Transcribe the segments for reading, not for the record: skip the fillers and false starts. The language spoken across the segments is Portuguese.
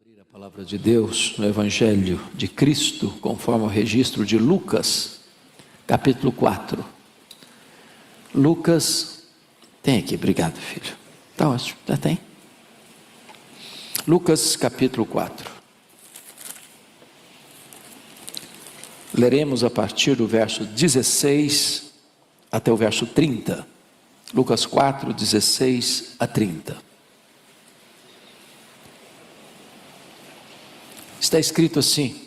Abrir a palavra de Deus no Evangelho de Cristo, conforme o registro de Lucas, capítulo 4. Lucas, tem aqui, obrigado filho, está ótimo, já tem. Lucas capítulo 4. Leremos a partir do verso 16 até o verso 30. Lucas 4, 16 a 30. Está escrito assim: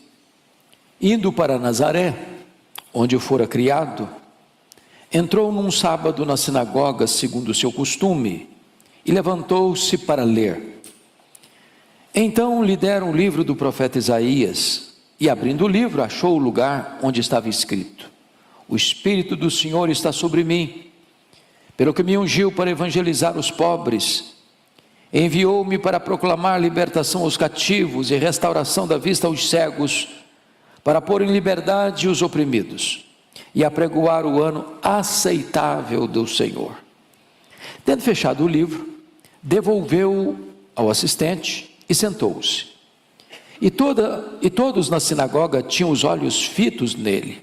indo para Nazaré, onde fora criado, entrou num sábado na sinagoga, segundo o seu costume, e levantou-se para ler. Então lhe deram o livro do profeta Isaías, e abrindo o livro, achou o lugar onde estava escrito: o Espírito do Senhor está sobre mim, pelo que me ungiu para evangelizar os pobres, enviou-me para proclamar libertação aos cativos e restauração da vista aos cegos, para pôr em liberdade os oprimidos, e apregoar o ano aceitável do Senhor. Tendo fechado o livro, devolveu-o ao assistente e sentou-se. E todos na sinagoga tinham os olhos fitos nele.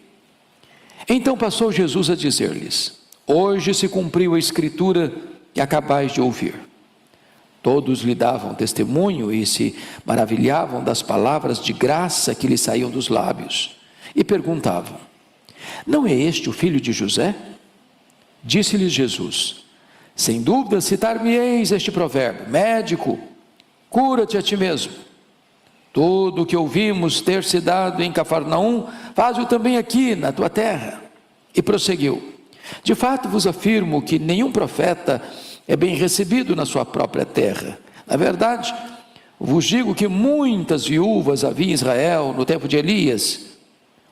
Então passou Jesus a dizer-lhes: hoje se cumpriu a escritura que acabais de ouvir. Todos lhe davam testemunho e se maravilhavam das palavras de graça que lhe saíam dos lábios, e perguntavam: não é este o filho de José? Disse-lhes Jesus: sem dúvida citar-me-eis este provérbio: médico, cura-te a ti mesmo. Tudo o que ouvimos ter se dado em Cafarnaum, faz-o também aqui na tua terra. E prosseguiu: de fato vos afirmo que nenhum profeta é bem recebido na sua própria terra. Na verdade, vos digo que muitas viúvas havia em Israel no tempo de Elias,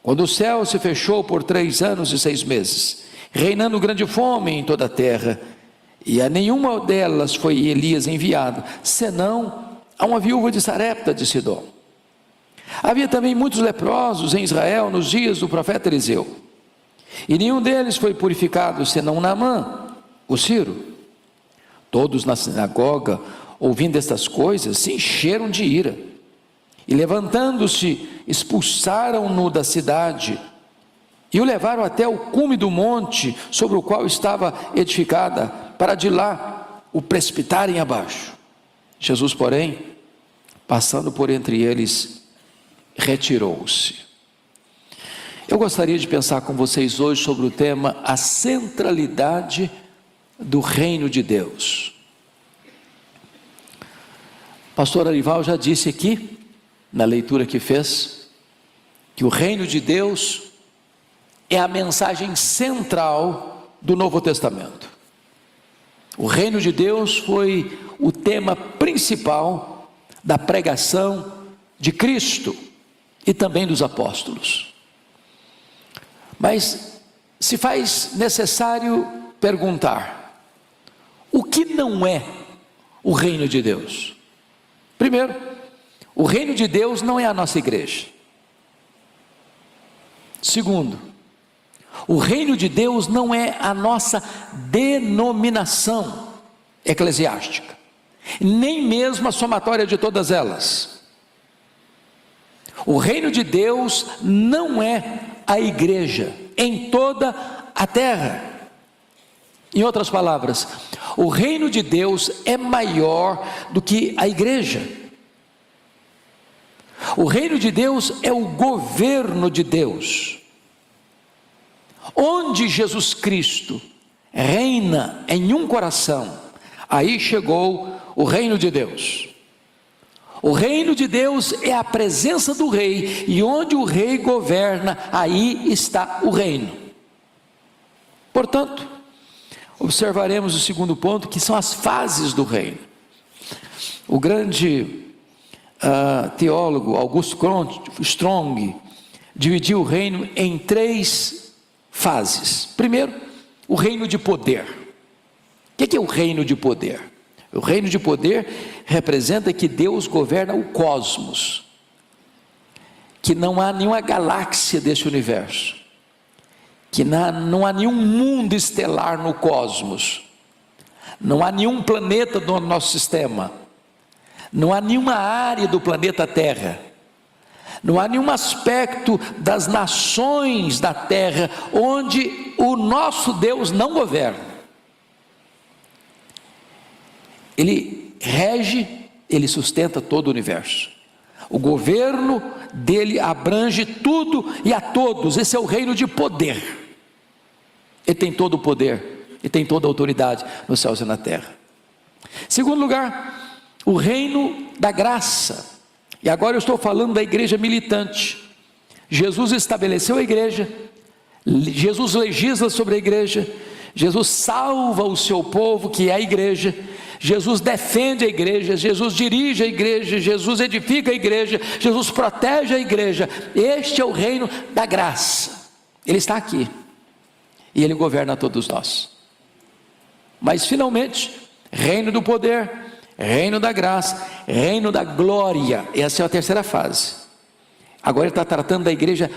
quando o céu se fechou por 3 anos e 6 meses, reinando grande fome em toda a terra, e a nenhuma delas foi Elias enviado, senão a uma viúva de Sarepta de Sidom. Havia também muitos leprosos em Israel nos dias do profeta Eliseu, e nenhum deles foi purificado, senão Naamã, o Ciro. Todos na sinagoga, ouvindo estas coisas, se encheram de ira, e levantando-se, expulsaram-no da cidade, e o levaram até o cume do monte, sobre o qual estava edificada, para de lá o precipitarem abaixo. Jesus, porém, passando por entre eles, retirou-se. Eu gostaria de pensar com vocês hoje sobre o tema: a centralidade do reino de Deus. Pastor Arival já disse aqui, na leitura que fez, que o reino de Deus é a mensagem central do Novo Testamento. O reino de Deus foi o tema principal da pregação de Cristo e também dos apóstolos. Mas se faz necessário perguntar: o que não é o reino de Deus? Primeiro, o reino de Deus não é a nossa igreja. Segundo, o reino de Deus não é a nossa denominação eclesiástica, nem mesmo a somatória de todas elas. O reino de Deus não é a igreja em toda a terra. Em outras palavras, o reino de Deus é maior do que a igreja. O reino de Deus é o governo de Deus. Onde Jesus Cristo reina em um coração, aí chegou o reino de Deus. O reino de Deus é a presença do rei, e onde o rei governa, aí está o reino. Portanto, observaremos o segundo ponto, que são as fases do reino. O grande teólogo Augusto Strong dividiu o reino em 3 fases. Primeiro, o reino de poder. O que é o reino de poder? O reino de poder representa que Deus governa o cosmos, que não há nenhuma galáxia deste universo, que não há nenhum mundo estelar no cosmos, não há nenhum planeta no nosso sistema, Não há nenhuma área do planeta Terra, não há nenhum aspecto das nações da terra onde o nosso Deus não governa. Ele rege, ele sustenta todo o universo. O governo dele abrange tudo e a todos. Esse é o reino de poder. Ele tem todo o poder, ele tem toda a autoridade nos céus e na terra. Segundo lugar, o reino da graça. E agora eu estou falando da igreja militante. Jesus estabeleceu a igreja, Jesus legisla sobre a igreja, Jesus salva o seu povo, que é a igreja, Jesus defende a igreja, Jesus dirige a igreja, Jesus edifica a igreja, Jesus protege a igreja. Este é o reino da graça. Ele está aqui e ele governa todos nós. Mas finalmente, reino do poder, reino da graça, reino da glória. Essa é a terceira fase. Agora ele está tratando da igreja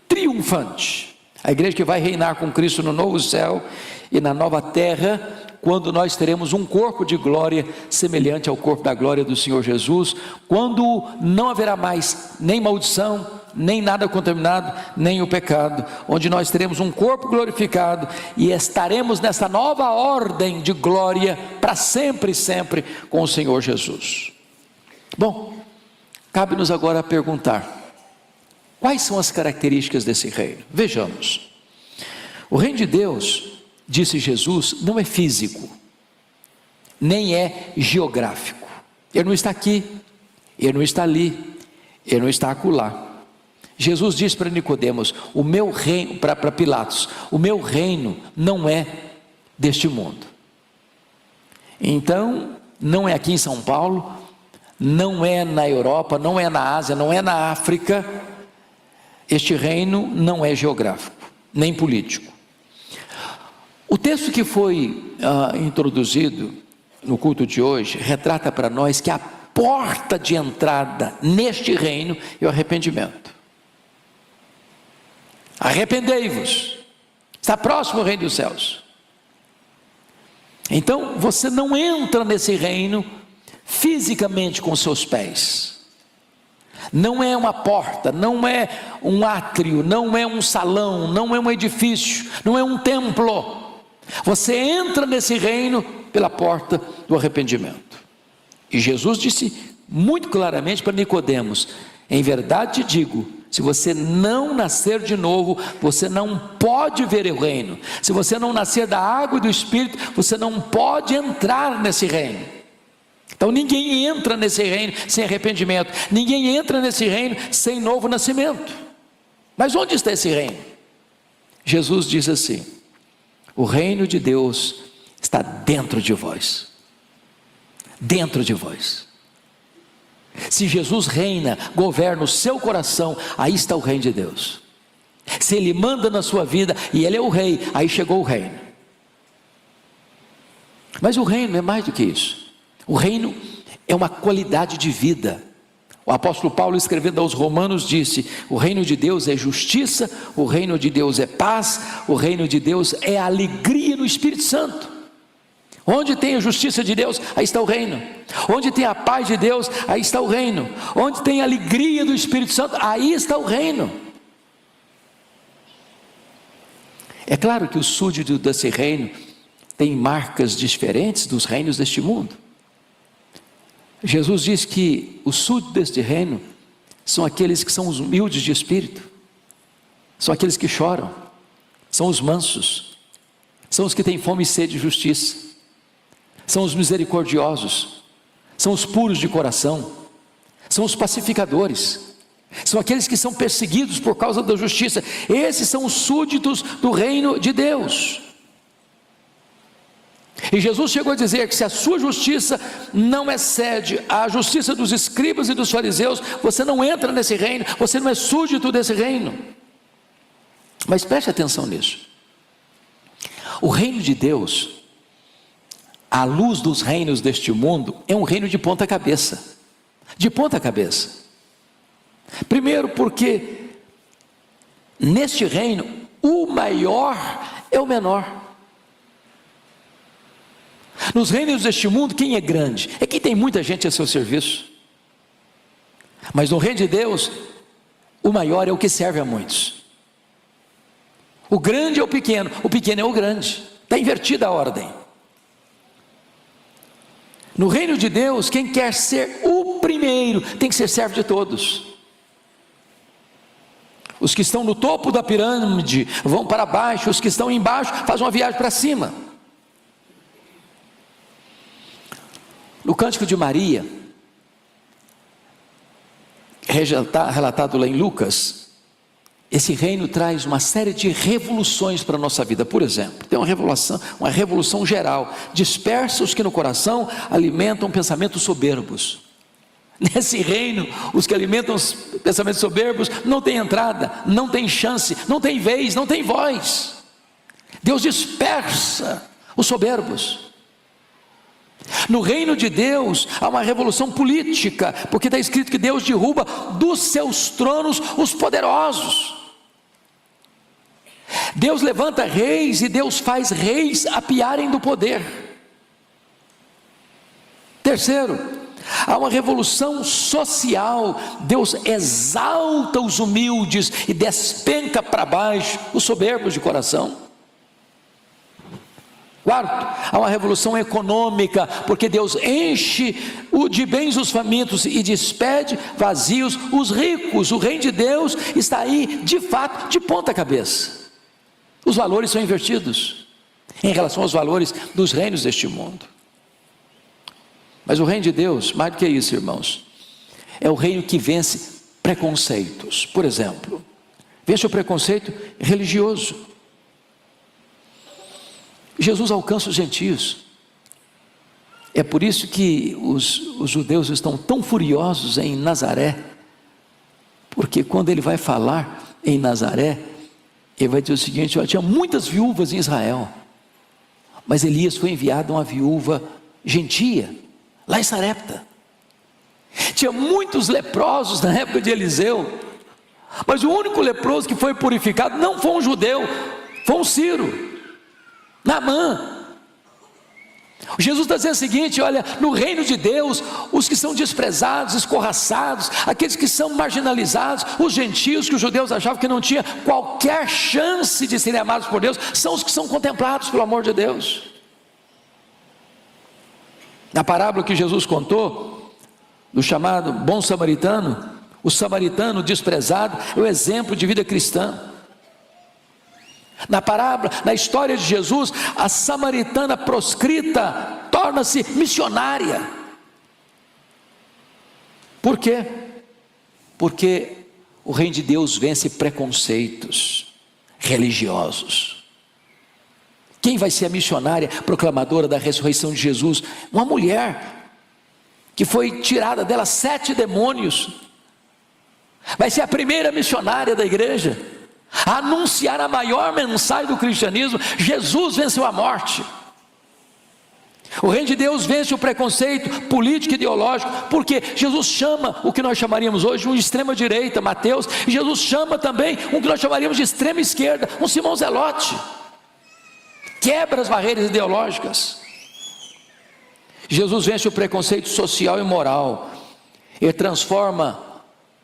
triunfante, a igreja que vai reinar com Cristo no novo céu e na nova terra, quando nós teremos um corpo de glória semelhante ao corpo da glória do Senhor Jesus, quando não haverá mais nem maldição, nem nada contaminado, nem o pecado, onde nós teremos um corpo glorificado e estaremos nessa nova ordem de glória para sempre e sempre com o Senhor Jesus. Bom, cabe-nos agora perguntar, quais são as características desse reino? Vejamos. O reino de Deus, disse Jesus, não é físico, nem é geográfico. Ele não está aqui, ele não está ali, ele não está acolá. Jesus disse para Nicodemos, o meu reino, para Pilatos, o meu reino não é deste mundo. Então, não é aqui em São Paulo, não é na Europa, não é na Ásia, não é na África. Este reino não é geográfico, nem político. O texto que foi introduzido no culto de hoje retrata para nós que a porta de entrada neste reino é o arrependimento. Arrependei-vos, está próximo o reino dos céus. Então você não entra nesse reino fisicamente com seus pés. Não é uma porta, não é um átrio, não é um salão, não é um edifício, não é um templo. Você entra nesse reino pela porta do arrependimento. E Jesus disse muito claramente para Nicodemos, em verdade te digo, se você não nascer de novo, você não pode ver o reino. Se você não nascer da água e do Espírito, você não pode entrar nesse reino. Então ninguém entra nesse reino sem arrependimento, ninguém entra nesse reino sem novo nascimento. Mas onde está esse reino? Jesus diz assim, o reino de Deus está dentro de vós. Dentro de vós. Se Jesus reina, governa o seu coração, aí está o reino de Deus. Se Ele manda na sua vida e Ele é o rei, aí chegou o reino. Mas o reino é mais do que isso. O reino é uma qualidade de vida. O apóstolo Paulo, escrevendo aos Romanos, disse, o reino de Deus é justiça, o reino de Deus é paz, o reino de Deus é alegria no Espírito Santo. Onde tem a justiça de Deus, aí está o reino. Onde tem a paz de Deus, aí está o reino. Onde tem a alegria do Espírito Santo, aí está o reino. É claro que o súdito desse reino tem marcas diferentes dos reinos deste mundo. Jesus diz que os súditos deste reino são aqueles que são os humildes de espírito, são aqueles que choram, são os mansos, são os que têm fome e sede de justiça, são os misericordiosos, são os puros de coração, são os pacificadores, são aqueles que são perseguidos por causa da justiça. Esses são os súditos do reino de Deus. E Jesus chegou a dizer que se a sua justiça não excede a justiça dos escribas e dos fariseus, você não entra nesse reino, você não é súdito desse reino. Mas preste atenção nisso. O reino de Deus, à luz dos reinos deste mundo, é um reino de ponta cabeça. De ponta cabeça. Primeiro porque neste reino o maior é o menor. Nos reinos deste mundo, quem é grande? É quem tem muita gente a seu serviço. Mas no reino de Deus, o maior é o que serve a muitos. O grande é o pequeno é o grande. Está invertida a ordem. No reino de Deus, quem quer ser o primeiro tem que ser servo de todos. Os que estão no topo da pirâmide vão para baixo, os que estão embaixo fazem uma viagem para cima. No Cântico de Maria, relatado lá em Lucas, esse reino traz uma série de revoluções para a nossa vida. Por exemplo, tem uma revolução geral: dispersa os que no coração alimentam pensamentos soberbos. Nesse reino, os que alimentam os pensamentos soberbos não têm entrada, não têm chance, não têm vez, não têm voz. Deus dispersa os soberbos. No reino de Deus há uma revolução política, porque está escrito que Deus derruba dos seus tronos os poderosos. Deus levanta reis e Deus faz reis apiarem do poder. Terceiro, há uma revolução social. Deus exalta os humildes e despenca para baixo os soberbos de coração. Quarto, há uma revolução econômica, porque Deus enche de bens os famintos e despede vazios os ricos. O reino de Deus está aí, de fato, de ponta cabeça. Os valores são invertidos em relação aos valores dos reinos deste mundo. Mas o reino de Deus, mais do que isso, irmãos, é o reino que vence preconceitos. Por exemplo, vence o preconceito religioso. Jesus alcança os gentios. É por isso que os judeus estão tão furiosos em Nazaré, porque quando ele vai falar em Nazaré, ele vai dizer o seguinte: tinha muitas viúvas em Israel, mas Elias foi enviado a uma viúva gentia, lá em Sarepta. Tinha muitos leprosos na época de Eliseu, mas o único leproso que foi purificado não foi um judeu, foi um sírio, Naamã. Jesus está dizendo o seguinte: olha, no reino de Deus, os que são desprezados, escorraçados, aqueles que são marginalizados, os gentios que os judeus achavam que não tinha qualquer chance de serem amados por Deus, são os que são contemplados pelo amor de Deus. Na parábola que Jesus contou, do chamado bom samaritano, o samaritano desprezado é o exemplo de vida cristã. Na parábola, na história de Jesus, a samaritana proscrita torna-se missionária. Por quê? Porque o reino de Deus vence preconceitos religiosos. Quem vai ser a missionária proclamadora da ressurreição de Jesus? Uma mulher que foi tirada dela 7 demônios. Vai ser a primeira missionária da igreja a anunciar a maior mensagem do cristianismo: Jesus venceu a morte. O reino de Deus vence o preconceito político e ideológico, porque Jesus chama o que nós chamaríamos hoje um extrema direita, Mateus, e Jesus chama também um que nós chamaríamos de extrema esquerda, um Simão Zelote. Quebra as barreiras ideológicas. Jesus vence o preconceito social e moral. Ele transforma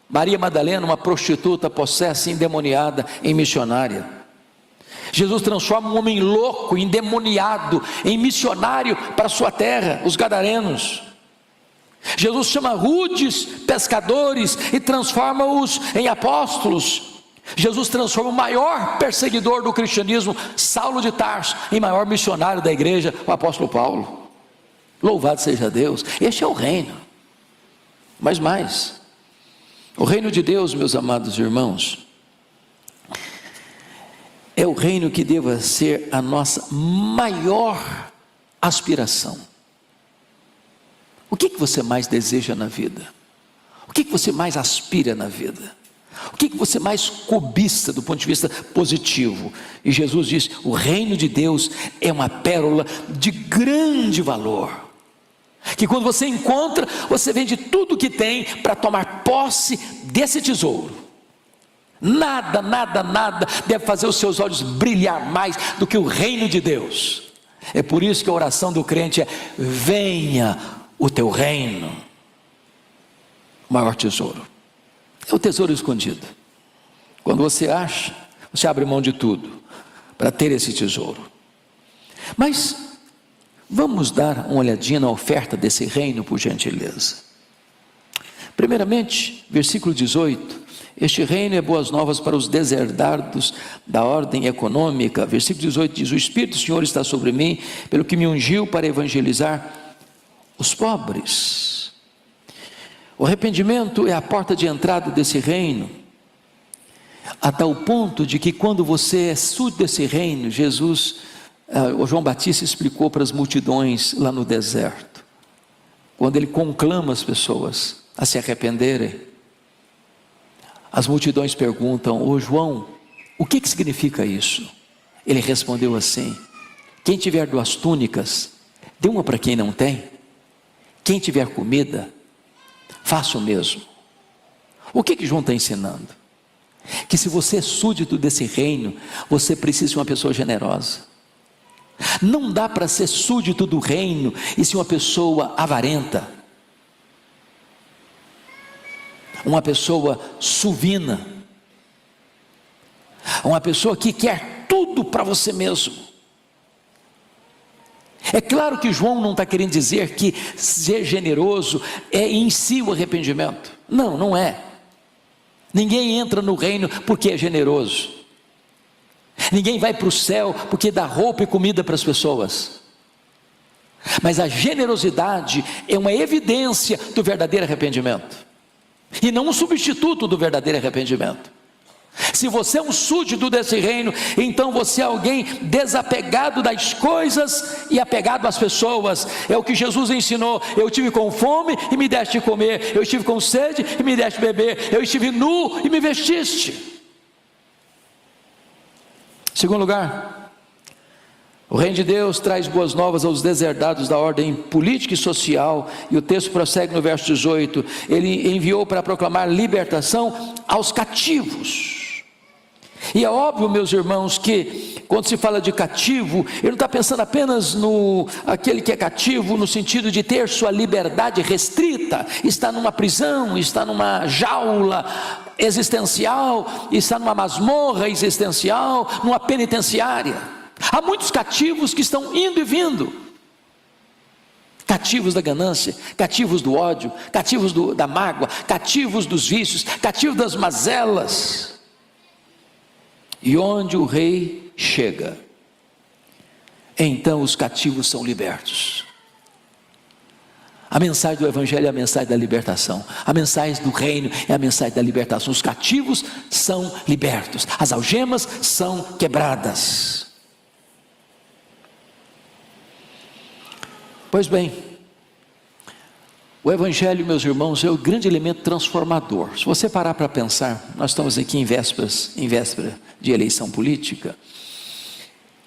Maria Madalena, uma prostituta possessa, endemoniada, em missionária. Jesus transforma um homem louco, endemoniado, em missionário para a sua terra, os gadarenos. Jesus chama rudes pescadores e transforma-os em apóstolos. Jesus transforma o maior perseguidor do cristianismo, Saulo de Tarso, em maior missionário da igreja, o apóstolo Paulo. Louvado seja Deus. Este é o reino. Mas mais, o reino de Deus, meus amados irmãos, é o reino que deva ser a nossa maior aspiração. O que você mais deseja na vida? O que você mais aspira na vida? O que você mais cobiça do ponto de vista positivo? E Jesus diz: o reino de Deus é uma pérola de grande valor, que quando você encontra, você vende tudo que tem para tomar posse desse tesouro. Nada deve fazer os seus olhos brilhar mais do que o reino de Deus. É por isso que a oração do crente é: venha o teu reino. O maior tesouro é o tesouro escondido. Quando você acha, você abre mão de tudo para ter esse tesouro. Mas vamos dar uma olhadinha na oferta desse reino, por gentileza. Primeiramente, versículo 18: este reino é boas novas para os deserdados da ordem econômica. Versículo 18 diz: o Espírito do Senhor está sobre mim, pelo que me ungiu para evangelizar os pobres. O arrependimento é a porta de entrada desse reino, a tal ponto de que quando você é súdito desse reino, o João Batista explicou para as multidões lá no deserto, quando ele conclama as pessoas a se arrependerem. As multidões perguntam: ô João, o que significa isso? Ele respondeu assim: quem tiver 2 túnicas, dê uma para quem não tem. Quem tiver comida, faça o mesmo. O que João está ensinando? Que se você é súdito desse reino, você precisa ser uma pessoa generosa. Não dá para ser súdito do reino e ser uma pessoa avarenta, uma pessoa suvina, uma pessoa que quer tudo para você mesmo. É claro que João não está querendo dizer que ser generoso é em si o arrependimento. Não, não é. Ninguém entra no reino porque é generoso. Ninguém vai para o céu porque dá roupa e comida para as pessoas. Mas a generosidade é uma evidência do verdadeiro arrependimento, e não um substituto do verdadeiro arrependimento. Se você é um súdito desse reino, então você é alguém desapegado das coisas e apegado às pessoas. É o que Jesus ensinou: eu estive com fome e me deste de comer, eu estive com sede e me deste de beber, eu estive nu e me vestiste. Segundo lugar, o reino de Deus traz boas novas aos deserdados da ordem política e social, e o texto prossegue no verso 18: ele enviou para proclamar libertação aos cativos. E é óbvio, meus irmãos, que quando se fala de cativo, ele não está pensando apenas no aquele que é cativo no sentido de ter sua liberdade restrita, está numa prisão, está numa jaula existencial, está numa masmorra existencial, numa penitenciária. Há muitos cativos que estão indo e vindo, cativos da ganância, cativos do ódio, cativos da mágoa, cativos dos vícios, cativos das mazelas. E onde o rei chega, então os cativos são libertos. A mensagem do evangelho é a mensagem da libertação. A mensagem do reino é a mensagem da libertação. Os cativos são libertos, as algemas são quebradas. Pois bem, o evangelho, meus irmãos, é o grande elemento transformador. Se você parar para pensar, nós estamos aqui em véspera de eleição política.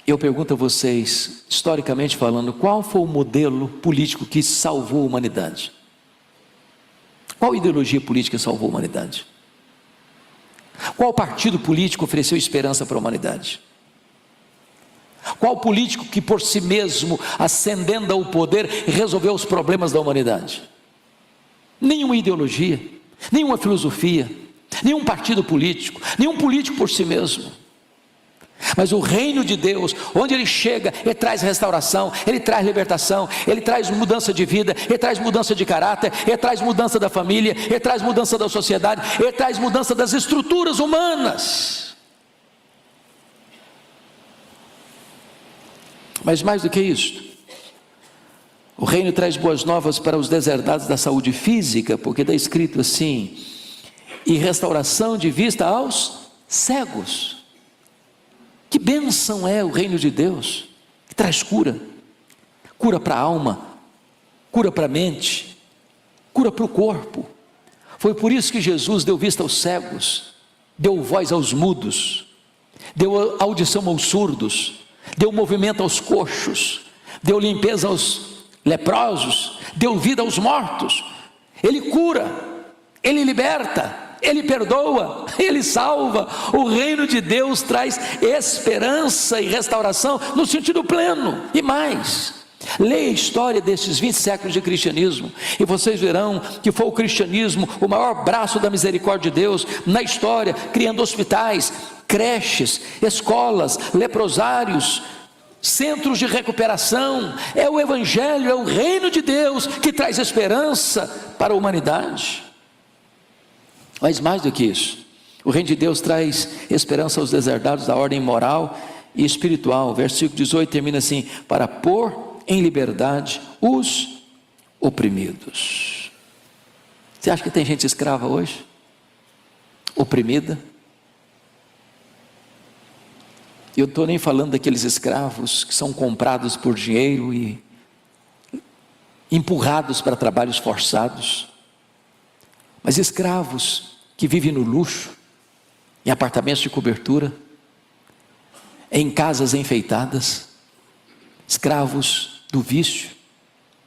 Eu pergunto a vocês, historicamente falando, qual foi o modelo político que salvou a humanidade? Qual ideologia política salvou a humanidade? Qual partido político ofereceu esperança para a humanidade? Qual político que por si mesmo, ascendendo ao poder, resolveu os problemas da humanidade? Nenhuma ideologia, nenhuma filosofia, nenhum partido político, nenhum político por si mesmo. Mas o reino de Deus, onde ele chega, ele traz restauração, ele traz libertação, ele traz mudança de vida, ele traz mudança de caráter, ele traz mudança da família, ele traz mudança da sociedade, ele traz mudança das estruturas humanas. Mas mais do que isso, o reino traz boas novas para os deserdados da saúde física, porque está escrito assim: e restauração de vista aos cegos. Que bênção é o reino de Deus, que traz cura, cura para a alma, cura para a mente, cura para o corpo. Foi por isso que Jesus deu vista aos cegos, deu voz aos mudos, deu audição aos surdos, deu movimento aos coxos, deu limpeza aos leprosos, deu vida aos mortos. Ele cura, ele liberta, Ele perdoa, Ele salva. O reino de Deus traz esperança e restauração no sentido pleno. E mais, leia a história desses 20 séculos de cristianismo e vocês verão que foi o cristianismo o maior braço da misericórdia de Deus na história, criando hospitais, creches, escolas, leprosários, centros de recuperação. É o Evangelho, é o reino de Deus que traz esperança para a humanidade. Mas mais do que isso, o reino de Deus traz esperança aos deserdados da ordem moral e espiritual. O versículo 18 termina assim: para pôr em liberdade os oprimidos. Você acha que tem gente escrava hoje? Oprimida? Eu não estou nem falando daqueles escravos que são comprados por dinheiro e empurrados para trabalhos forçados, mas escravos que vivem no luxo, em apartamentos de cobertura, em casas enfeitadas, escravos do vício,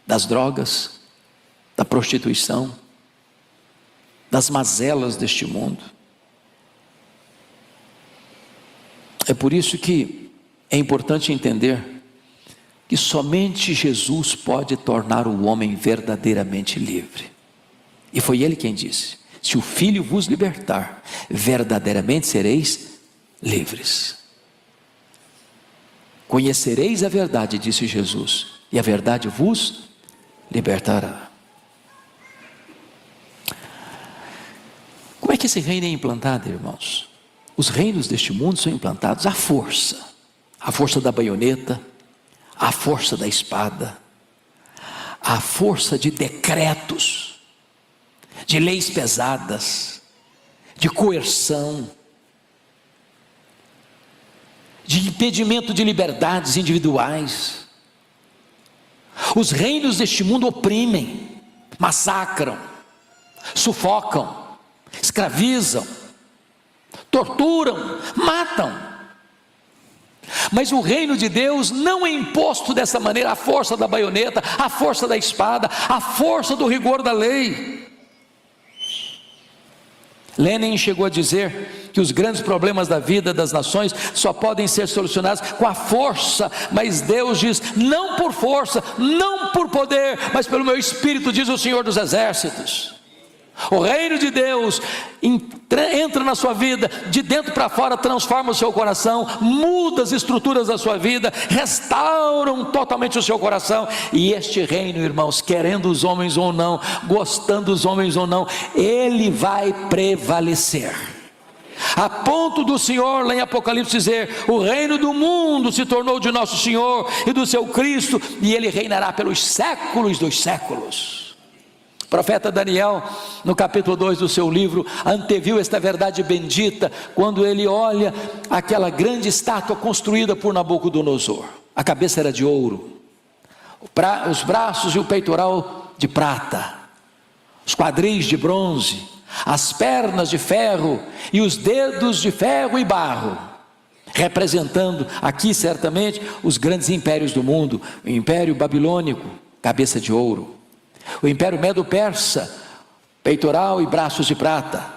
das drogas, da prostituição, das mazelas deste mundo. É por isso que é importante entender que somente Jesus pode tornar o homem verdadeiramente livre. E foi Ele quem disse: se o Filho vos libertar, verdadeiramente sereis livres. Conhecereis a verdade, disse Jesus, e a verdade vos libertará. Como é que esse reino é implantado, irmãos? Os reinos deste mundo são implantados à força da baioneta, à força da espada, à força de decretos, de leis pesadas, de coerção, de impedimento de liberdades individuais. Os reinos deste mundo oprimem, massacram, sufocam, escravizam, torturam, matam. Mas o reino de Deus não é imposto dessa maneira, a força da baioneta, a força da espada, a força do rigor da lei. Lenin chegou a dizer que os grandes problemas da vida das nações só podem ser solucionados com a força, mas Deus diz: não por força, não por poder, mas pelo meu Espírito, diz o Senhor dos Exércitos. O reino de Deus entra na sua vida, de dentro para fora, transforma o seu coração, muda as estruturas da sua vida, restauram totalmente o seu coração. E este reino, irmãos, querendo os homens ou não, gostando dos homens ou não, ele vai prevalecer, a ponto do Senhor lá em Apocalipse dizer: o reino do mundo se tornou de nosso Senhor e do seu Cristo, e ele reinará pelos séculos dos séculos. O profeta Daniel, no capítulo 2 do seu livro, anteviu esta verdade bendita, quando ele olha aquela grande estátua construída por Nabucodonosor. A cabeça era de ouro, os braços e o peitoral de prata, os quadris de bronze, as pernas de ferro e os dedos de ferro e barro, representando aqui certamente os grandes impérios do mundo. O império babilônico, cabeça de ouro; o império medo-persa, peitoral e braços de prata;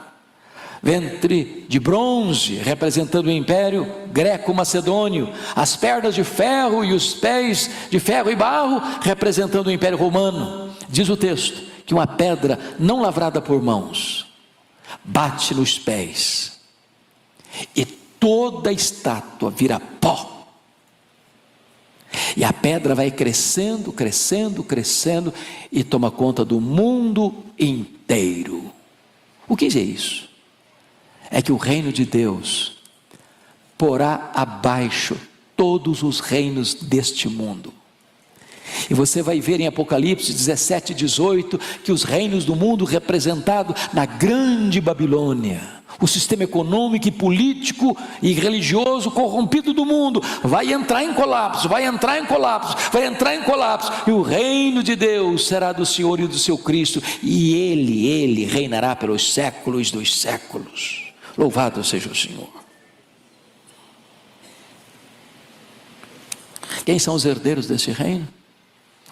ventre de bronze, representando o império greco-macedônio; as pernas de ferro e os pés de ferro e barro, representando o império romano. Diz o texto que uma pedra não lavrada por mãos bate nos pés, e toda a estátua vira pó. E a pedra vai crescendo, crescendo, crescendo, e toma conta do mundo inteiro. O que é isso? É que o reino de Deus porá abaixo todos os reinos deste mundo. E você vai ver em Apocalipse 17 e 18, que os reinos do mundo, representado na grande Babilônia, o sistema econômico e político e religioso corrompido do mundo, vai entrar em colapso, vai entrar em colapso, vai entrar em colapso, e o reino de Deus será do Senhor e do seu Cristo, e Ele reinará pelos séculos dos séculos. Louvado seja o Senhor. Quem são os herdeiros desse reino?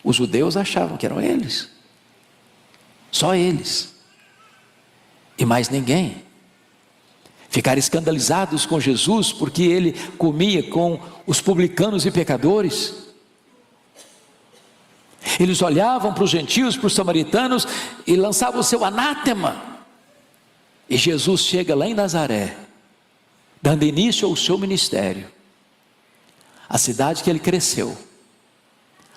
Os judeus achavam que eram eles, só eles. e mais ninguém. Ficaram escandalizados com Jesus, porque ele comia com os publicanos e pecadores. Eles olhavam para os gentios, para os samaritanos, e lançavam o seu anátema. E Jesus chega lá em Nazaré, dando início ao seu ministério. A cidade que ele cresceu,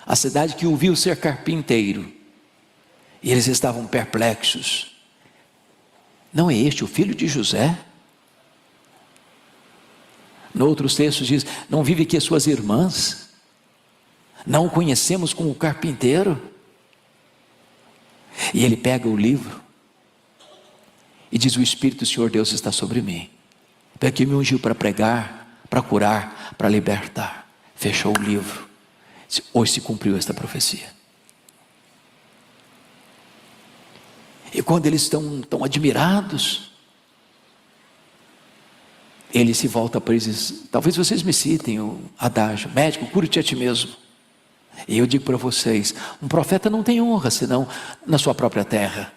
a cidade que o viu ser carpinteiro. E eles estavam perplexos. Não é este o filho de José? No outros textos diz, não vive aqui as suas irmãs? Não o conhecemos como carpinteiro? E ele pega o livro e diz, o Espírito do Senhor Deus está sobre mim, porque me ungiu para pregar, para curar, para libertar. Fechou o livro. Hoje se cumpriu esta profecia. E quando eles estão tão admirados, ele se volta para eles e diz, talvez vocês me citem o adágio, médico, cura-te a ti mesmo. E eu digo para vocês, um profeta não tem honra senão na sua própria terra.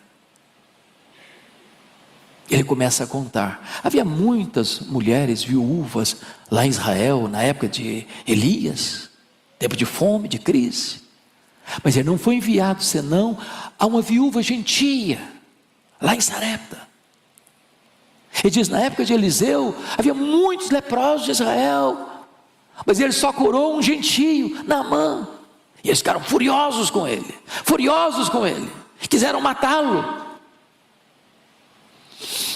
Ele começa a contar. Havia muitas mulheres viúvas lá em Israel, na época de Elias, tempo de fome, de crise. Mas ele não foi enviado senão a uma viúva gentia, lá em Sarepta. Ele diz, na época de Eliseu, havia muitos leprosos de Israel, mas ele só curou um gentio, Naamã. E eles ficaram furiosos com ele, quiseram matá-lo.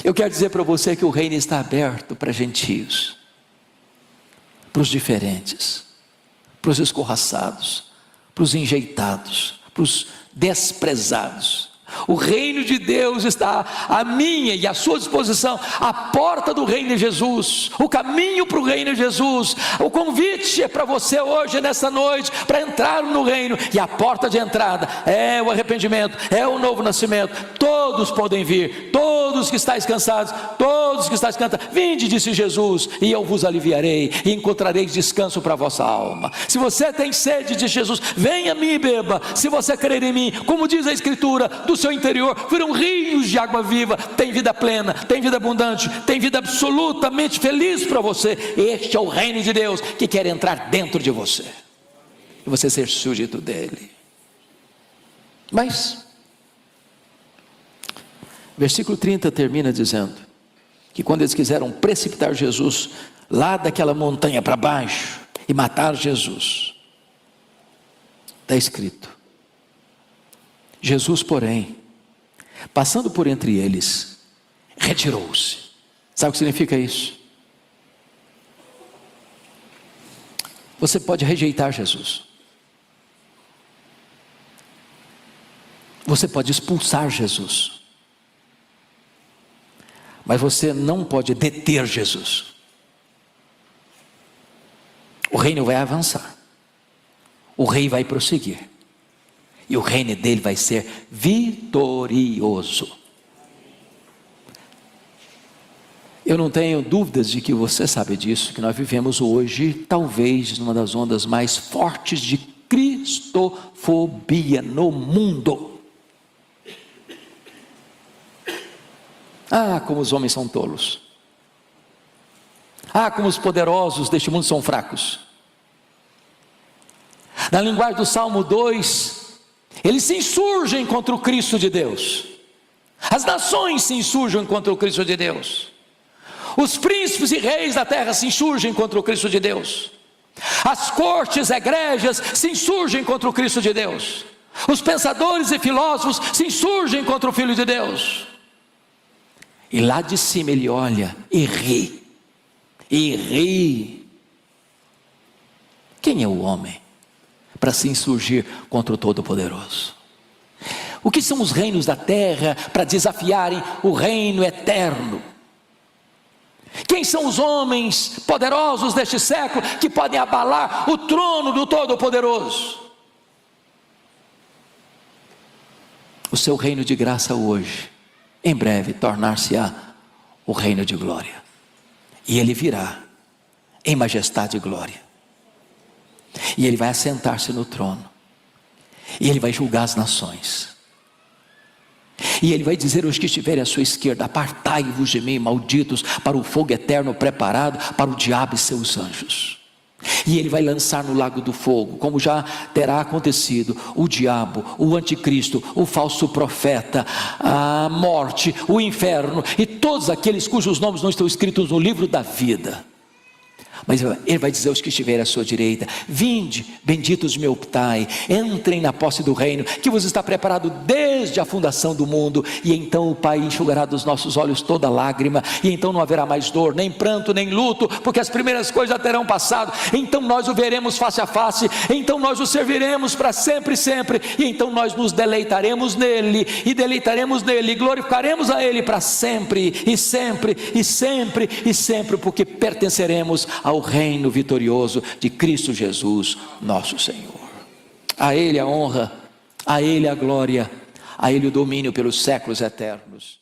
Eu quero dizer para você que o reino está aberto para gentios, para os diferentes, para os escorraçados, para os enjeitados, para os desprezados. O reino de Deus está à minha e à sua disposição. A porta do reino de Jesus, o caminho para o reino de Jesus. O convite é para você hoje, nessa noite, para entrar no reino. E a porta de entrada é o arrependimento, é o novo nascimento. Todos podem vir, todos que estáis cansados, todos que estáis cansados, vinde, disse Jesus, e eu vos aliviarei, e encontrareis descanso para a vossa alma. Se você tem sede, disse Jesus, venha a mim e beba. Se você crer em mim, como diz a Escritura, do seu interior viram rios de água viva. Tem vida plena, tem vida abundante, tem vida absolutamente feliz para você. Este é o reino de Deus que quer entrar dentro de você e você ser súdito dele. Mas versículo 30 termina dizendo que quando eles quiseram precipitar Jesus lá daquela montanha para baixo e matar Jesus, está escrito, Jesus, porém, passando por entre eles, retirou-se. Sabe o que significa isso? Você pode rejeitar Jesus, você pode expulsar Jesus, mas você não pode deter Jesus. O reino vai avançar, o rei vai prosseguir, e o reino dele vai ser vitorioso. Eu não tenho dúvidas de que você sabe disso, que nós vivemos hoje, talvez, numa das ondas mais fortes de cristofobia no mundo. Ah, como os homens são tolos. Ah, como os poderosos deste mundo são fracos. Na linguagem do Salmo 2, eles se insurgem contra o Cristo de Deus. As nações se insurgem contra o Cristo de Deus. Os príncipes e reis da terra se insurgem contra o Cristo de Deus. As cortes egrégias se insurgem contra o Cristo de Deus. Os pensadores e filósofos se insurgem contra o Filho de Deus. E lá de cima ele olha e ri. E ri. Quem é o homem para se insurgir contra o Todo-Poderoso? O que são os reinos da terra para desafiarem o reino eterno? Quem são os homens poderosos deste século que podem abalar o trono do Todo-Poderoso? O seu reino de graça hoje, em breve, tornar-se-á o reino de glória. E ele virá em majestade e glória. E ele vai assentar-se no trono. E ele vai julgar as nações. E ele vai dizer aos que estiverem à sua esquerda: apartai-vos de mim, malditos, para o fogo eterno preparado para o diabo e seus anjos. E ele vai lançar no lago do fogo, como já terá acontecido, o diabo, o anticristo, o falso profeta, a morte, o inferno e todos aqueles cujos nomes não estão escritos no livro da vida. Mas ele vai dizer aos que estiverem à sua direita: vinde, benditos de meu Pai, entrem na posse do reino que vos está preparado desde a fundação do mundo. E então o Pai enxugará dos nossos olhos toda lágrima, e então não haverá mais dor, nem pranto, nem luto, porque as primeiras coisas já terão passado. Então nós o veremos face a face, então nós o serviremos para sempre e sempre, e então nós nos deleitaremos nele, e glorificaremos a ele para sempre, e sempre, e sempre, e sempre, porque pertenceremos ao reino vitorioso de Cristo Jesus, nosso Senhor. A ele a honra, a ele a glória, a ele o domínio pelos séculos eternos.